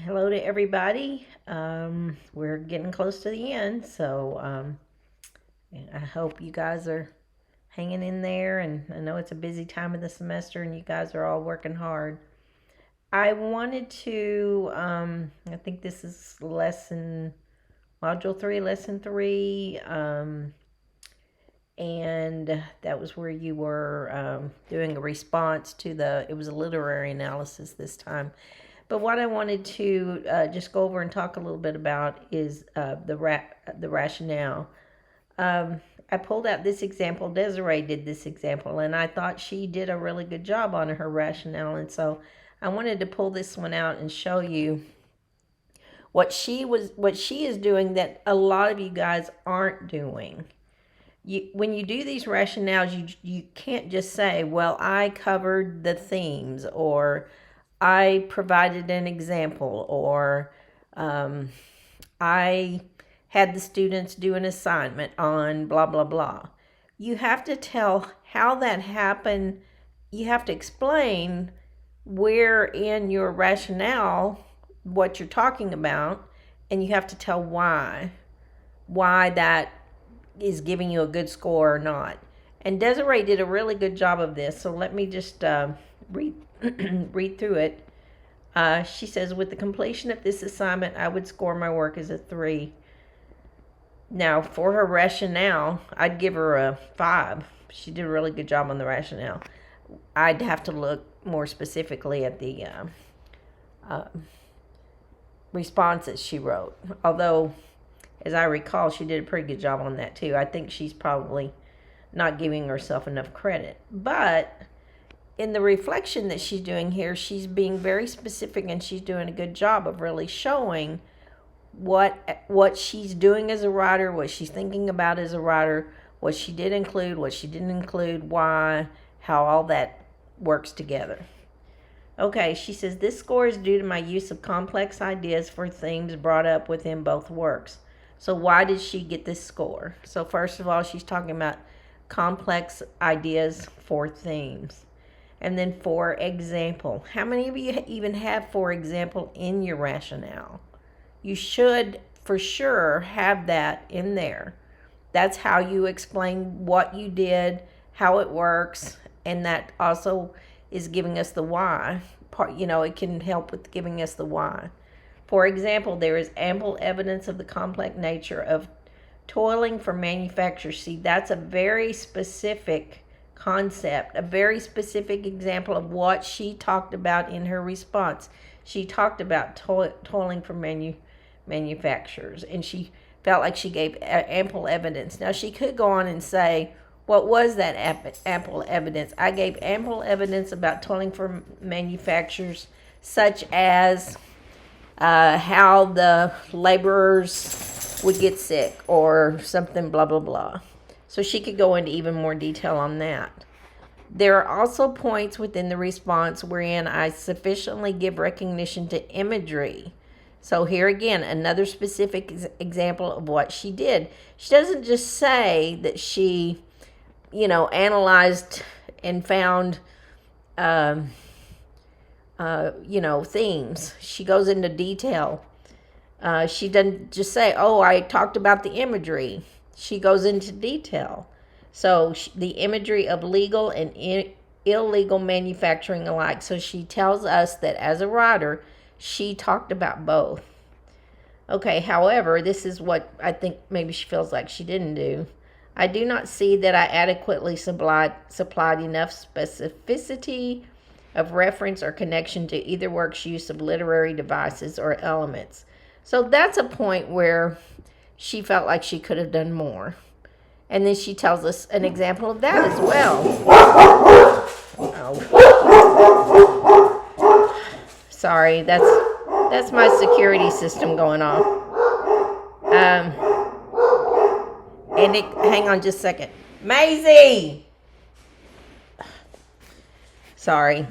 Hello to everybody. We're getting close to the end, so I hope you guys are hanging in there. And I know it's a busy time of the semester, and you guys are all working hard. I wanted to, I think this is module three, lesson three, and that was where you were doing a response to it was a literary analysis this time. But what I wanted to just go over and talk a little bit about is the rationale. I pulled out this example. Desiree did this example, and I thought she did a really good job on her rationale. And so I wanted to pull this one out and show you what she is doing that a lot of you guys aren't doing. When you do these rationales, you can't just say, well, I covered the themes, or I provided an example, or I had the students do an assignment on blah, blah, blah. You have to tell how that happened. You have to explain where in your rationale what you're talking about, and you have to tell why that is giving you a good score or not. And Desiree did a really good job of this, so let me just read read through it. She says, with the completion of this assignment, I would score my work as a 3. Now, for her rationale, I'd give her a 5. She did a really good job on the rationale. I'd have to look more specifically at the responses she wrote. Although, as I recall, she did a pretty good job on that too. I think she's probably not giving herself enough credit. But in the reflection that she's doing here, she's being very specific, and she's doing a good job of really showing what she's doing as a writer, what she's thinking about as a writer, what she did include, what she didn't include, why, how all that works together. Okay, she says, this score is due to my use of complex ideas for themes brought up within both works. So why did she get this score? So first of all, she's talking about complex ideas for themes. And then for example. How many of you even have for example in your rationale? You should for sure have that in there. That's how you explain what you did, how it works, and that also is giving us the why. It can help with giving us the why. For example, there is ample evidence of the complex nature of toiling for manufacturers. See, that's a very specific concept, a very specific example of what she talked about in her response. She talked about toiling for manufacturers, and she felt like she gave ample evidence. Now, she could go on and say, what was that ample evidence? I gave ample evidence about toiling for manufacturers, such as how the laborers would get sick or something, blah, blah, blah. So she could go into even more detail on that. There are also points within the response wherein I sufficiently give recognition to imagery. So here again, another specific example of what she did. She doesn't just say that she, analyzed and found, themes. She goes into detail. She doesn't just say, oh, I talked about the imagery. She goes into detail. So the imagery of legal and illegal manufacturing alike. So she tells us that as a writer, she talked about both. Okay, however, this is what I think maybe she feels like she didn't do. I do not see that I adequately supplied enough specificity of reference or connection to either work's use of literary devices or elements. So that's a point where she felt like she could have done more. And then she tells us an example of that as well. Oh. Sorry, that's my security system going off. Hang on just a second. Maisie! Sorry.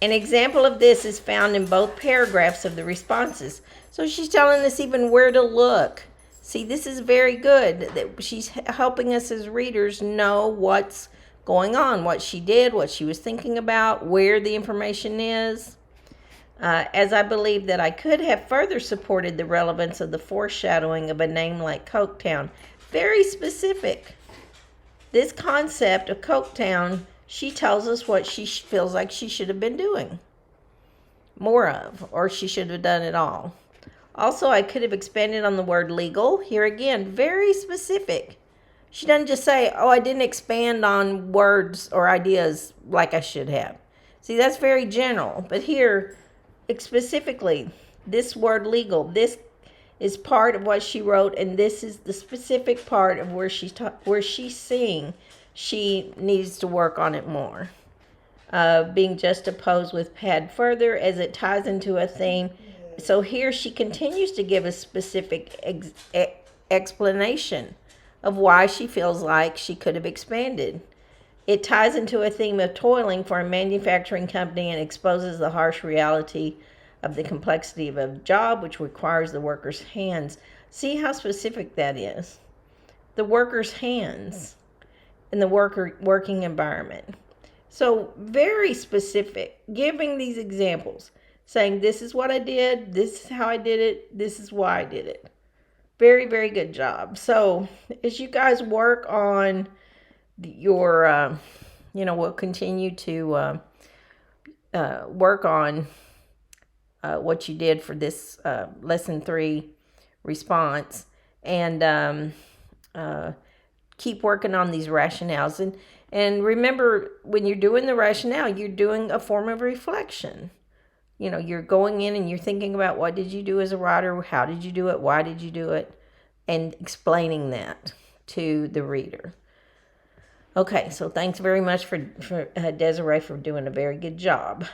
An example of this is found in both paragraphs of the responses. So she's telling us even where to look. See, this is very good. That she's helping us as readers know what's going on, what she did, what she was thinking about, where the information is. as I believe that I could have further supported the relevance of the foreshadowing of a name like Coketown. Very specific. This concept of Coketown, she tells us what she feels like she should have been doing more of, or she should have done it all. Also, I could have expanded on the word legal. Here again, very specific. She doesn't just say, oh, I didn't expand on words or ideas like I should have. See, that's very general. But here, specifically, this word legal, this is part of what she wrote, and this is the specific part of where she's seeing she needs to work on it more. Being juxtaposed with pad further as it ties into a theme. So here she continues to give a specific explanation of why she feels like she could have expanded. It ties into a theme of toiling for a manufacturing company and exposes the harsh reality of the complexity of a job which requires the worker's hands. See how specific that is. The worker's hands in the working environment. So very specific, giving these examples, saying this is what I did, this is how I did it, this is why I did it. Very, very good job. So as you guys work on your, we'll continue to work on what you did for this lesson 3 response, and keep working on these rationales. And remember, when you're doing the rationale, you're doing a form of reflection. You're going in and you're thinking about what did you do as a writer, how did you do it, why did you do it, and explaining that to the reader. Okay, so thanks very much for Desiree for doing a very good job.